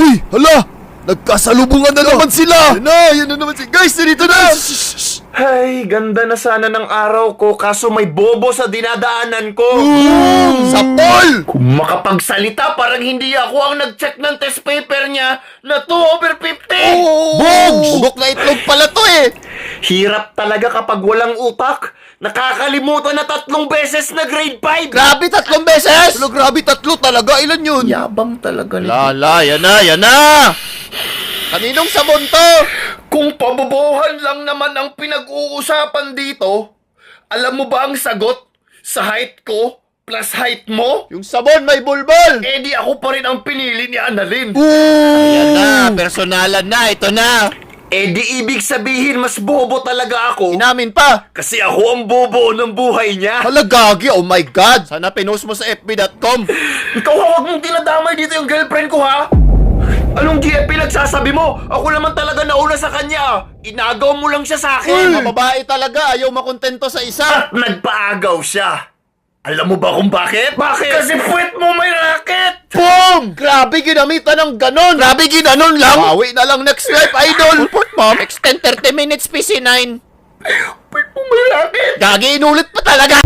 Uy, hala! Nagkasalubungan na naman sila! Yan na naman si... Guys, dito na! Ay, ganda na sana ng araw ko kaso may bobo sa dinadaanan ko. Sapol! Kung makapagsalita, parang hindi ako ang nag-check ng test paper niya na 2/50. Bugs! Bugok na itlog pala to eh! Hirap talaga kapag walang utak. Nakakalimutan na 3 beses na grade 5. Grabe, 3 beses! Wala, grabe, 3 talaga. Ilan yun? Yabang talaga nito. Lala, yan na! Kaninong sabon to? Kung pabobohan lang naman ang pinag-uusapan dito, alam mo ba ang sagot sa height ko plus height mo? Yung sabon may bulbol! Eh di ako pa rin ang pinili ni Annalyn. Yan na, personalan na, ito na! Eh di ibig sabihin mas bobo talaga ako. Inamin pa! Kasi ako ang bobo ng buhay niya. Hala, gagi, oh my God! Sana pinost mo sa fb.com. Ikaw huwag mong tinadamay dito yung girlfriend ko ha? Anong GFP nagsasabi mo? Ako naman talaga nauna sa kanya. Inagaw mo lang siya sa akin. Mababae talaga, ayaw makontento sa isa. At nagpaagaw siya. Alam mo ba kung bakit? Bakit? Kasi puwet mo may racket! Boom! Grabe ginamitan ng ganon! Grabe ginanon lang! Bawi na lang next life, idol! Report mom, extend 30 minutes PC9. Puwet mo may racket! Gagi, inulit pa talaga!